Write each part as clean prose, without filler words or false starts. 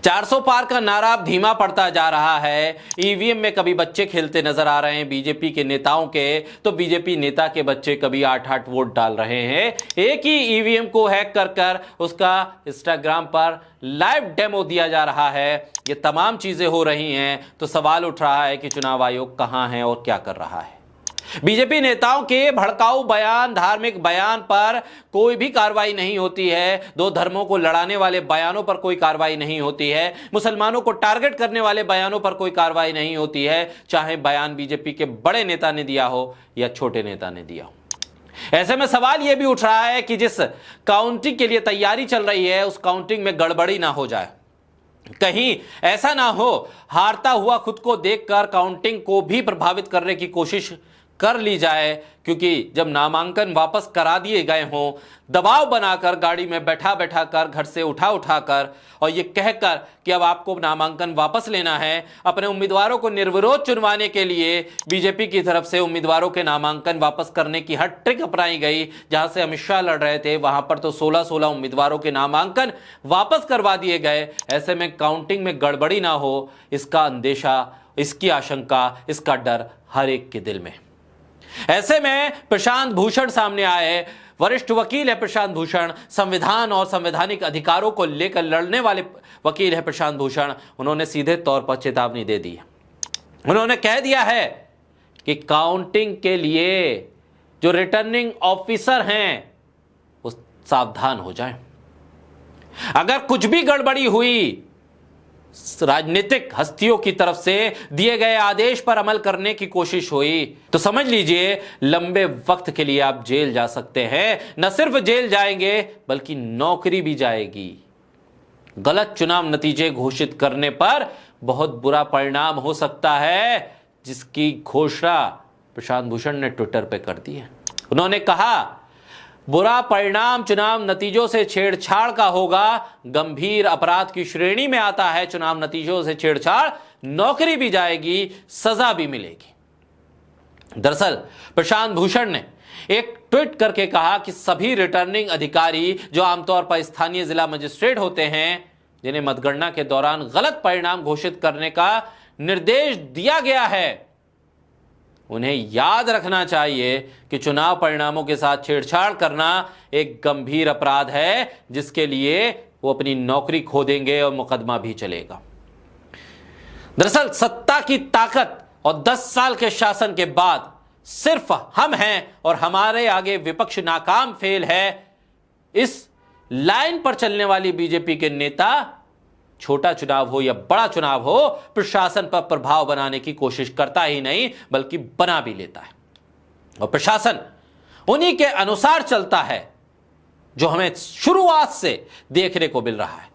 400 पार का नारा अब धीमा पड़ता जा रहा है। ईवीएम में कभी बच्चे खेलते नजर आ रहे हैं बीजेपी के नेताओं के, तो बीजेपी नेता के बच्चे कभी 8-8 वोट डाल रहे हैं। एक ही ईवीएम को हैक कर कर उसका इंस्टाग्राम पर लाइव डेमो दिया जा रहा है। ये तमाम चीजें हो रही हैं तो सवाल उठ रहा है कि चुनाव आयोग कहां है और क्या कर रहा है। बीजेपी नेताओं के भड़काऊ बयान, धार्मिक बयान पर कोई भी कार्रवाई नहीं होती है। दो धर्मों को लड़ाने वाले बयानों पर कोई कार्रवाई नहीं होती है। मुसलमानों को टारगेट करने वाले बयानों पर कोई कार्रवाई नहीं होती है, चाहे बयान बीजेपी के बड़े नेता ने दिया हो या छोटे नेता ने दिया हो। ऐसे में सवाल यह भी उठ रहा है कि जिस काउंटिंग के लिए तैयारी चल रही है उस काउंटिंग में गड़बड़ी ना हो जाए। कहीं ऐसा ना हो हारता हुआ खुद को देखकर काउंटिंग को भी प्रभावित करने की कोशिश कर ली जाए, क्योंकि जब नामांकन वापस करा दिए गए हों, दबाव बनाकर गाड़ी में बैठा बैठा कर, घर से उठा उठा कर और ये कहकर कि अब आपको नामांकन वापस लेना है, अपने उम्मीदवारों को निर्विरोध चुनवाने के लिए बीजेपी की तरफ से उम्मीदवारों के नामांकन वापस करने की हर ट्रिक अपनाई गई। जहां से अमित शाह लड़ रहे थे वहां पर तो 16-16 उम्मीदवारों के नामांकन वापस करवा दिए गए। ऐसे में काउंटिंग में गड़बड़ी ना हो, इसका अंदेशा, इसकी आशंका, इसका डर हर एक के दिल में। ऐसे में प्रशांत भूषण सामने आए। वरिष्ठ वकील है प्रशांत भूषण, संविधान और संवैधानिक अधिकारों को लेकर लड़ने वाले वकील है प्रशांत भूषण। उन्होंने सीधे तौर पर चेतावनी दे दी। उन्होंने कह दिया है कि काउंटिंग के लिए जो रिटर्निंग ऑफिसर हैं वो सावधान हो जाएं। अगर कुछ भी गड़बड़ी हुई, राजनीतिक हस्तियों की तरफ से दिए गए आदेश पर अमल करने की कोशिश हुई, तो समझ लीजिए लंबे वक्त के लिए आप जेल जा सकते हैं। न सिर्फ जेल जाएंगे बल्कि नौकरी भी जाएगी। गलत चुनाव नतीजे घोषित करने पर बहुत बुरा परिणाम हो सकता है, जिसकी घोषणा प्रशांत भूषण ने ट्विटर पे कर दी है। उन्होंने कहा, बुरा परिणाम चुनाव नतीजों से छेड़छाड़ का होगा। गंभीर अपराध की श्रेणी में आता है चुनाव नतीजों से छेड़छाड़, नौकरी भी जाएगी, सजा भी मिलेगी। दरअसल प्रशांत भूषण ने एक ट्वीट करके कहा कि सभी रिटर्निंग अधिकारी जो आमतौर पर स्थानीय जिला मजिस्ट्रेट होते हैं, जिन्हें मतगणना के दौरान गलत परिणाम घोषित करने का निर्देश दिया गया है, उन्हें याद रखना चाहिए कि चुनाव परिणामों के साथ छेड़छाड़ करना एक गंभीर अपराध है, जिसके लिए वो अपनी नौकरी खो देंगे और मुकदमा भी चलेगा। दरअसल सत्ता की ताकत और 10 साल के शासन के बाद सिर्फ हम हैं और हमारे आगे विपक्ष नाकाम फेल है। इस लाइन पर चलने वाली बीजेपी के नेता छोटा चुनाव हो या बड़ा चुनाव हो, प्रशासन पर प्रभाव बनाने की कोशिश करता ही नहीं बल्कि बना भी लेता है। और प्रशासन उन्हीं के अनुसार चलता है जो हमें शुरुआत से देखने को मिल रहा है।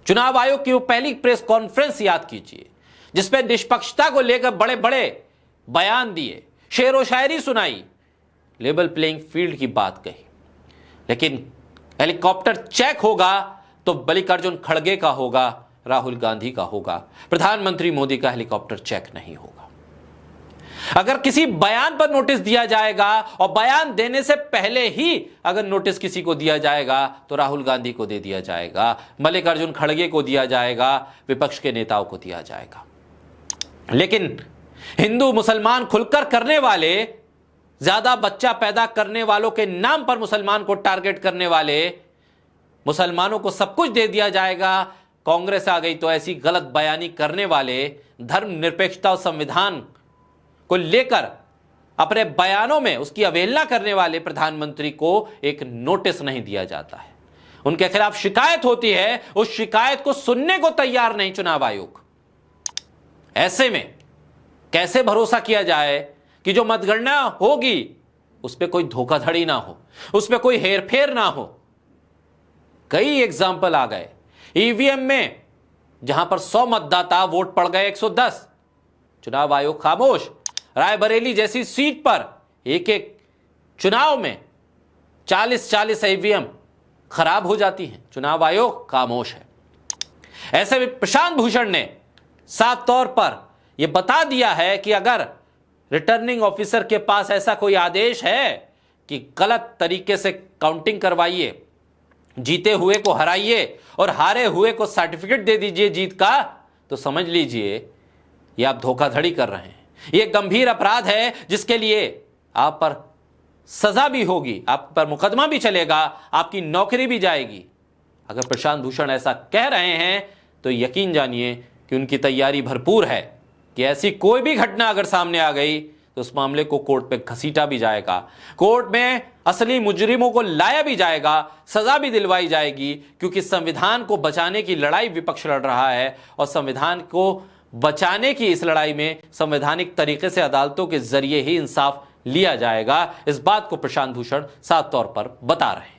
चुनाव आयोग की वो पहली प्रेस कॉन्फ्रेंस याद कीजिए, जिसमें निष्पक्षता को लेकर बड़े बड़े बयान दिए, शेर व शायरी सुनाई, लेवल प्लेइंग फील्ड की बात कही। लेकिन हेलीकॉप्टर चेक होगा तो मल्लिकार्जुन खड़गे का होगा, राहुल गांधी का होगा, प्रधानमंत्री मोदी का हेलीकॉप्टर चेक नहीं होगा। अगर किसी बयान पर नोटिस दिया जाएगा और बयान देने से पहले ही अगर नोटिस किसी को दिया जाएगा तो राहुल गांधी को दे दिया जाएगा, मल्लिकार्जुन खड़गे को दिया जाएगा, विपक्ष के नेताओं को दिया जाएगा। लेकिन हिंदू मुसलमान खुलकर करने वाले, ज्यादा बच्चा पैदा करने वालों के नाम पर मुसलमान को टारगेट करने वाले, मुसलमानों को सब कुछ दे दिया जाएगा, कांग्रेस आ गई तो ऐसी गलत बयानी करने वाले, धर्मनिरपेक्षता और संविधान को लेकर अपने बयानों में उसकी अवहेलना करने वाले प्रधानमंत्री को एक नोटिस नहीं दिया जाता है। उनके खिलाफ शिकायत होती है, उस शिकायत को सुनने को तैयार नहीं चुनाव आयोग। ऐसे में कैसे भरोसा किया जाए कि जो मतगणना होगी उस पर कोई धोखाधड़ी ना हो, उस पर कोई हेरफेर ना हो। कई एग्जाम्पल आ गए ईवीएम में, जहां पर 100 मतदाता वोट पड़ गए 110, चुनाव आयोग खामोश। रायबरेली जैसी सीट पर एक एक चुनाव में 40-40 ईवीएम खराब हो जाती हैं, चुनाव आयोग खामोश है। ऐसे में प्रशांत भूषण ने साफ तौर पर यह बता दिया है कि अगर रिटर्निंग ऑफिसर के पास ऐसा कोई आदेश है कि गलत तरीके से काउंटिंग करवाइए, जीते हुए को हराइए और हारे हुए को सर्टिफिकेट दे दीजिए जीत का, तो समझ लीजिए ये आप धोखाधड़ी कर रहे हैं। ये गंभीर अपराध है जिसके लिए आप पर सजा भी होगी, आप पर मुकदमा भी चलेगा, आपकी नौकरी भी जाएगी। अगर प्रशांत भूषण ऐसा कह रहे हैं तो यकीन जानिए कि उनकी तैयारी भरपूर है कि ऐसी कोई भी घटना अगर सामने आ गई तो उस मामले को कोर्ट पे घसीटा भी जाएगा, कोर्ट में असली मुजरिमों को लाया भी जाएगा, सजा भी दिलवाई जाएगी, क्योंकि संविधान को बचाने की लड़ाई विपक्ष लड़ रहा है और संविधान को बचाने की इस लड़ाई में संवैधानिक तरीके से अदालतों के जरिए ही इंसाफ लिया जाएगा। इस बात को प्रशांत भूषण साफ तौर पर बता रहे हैं।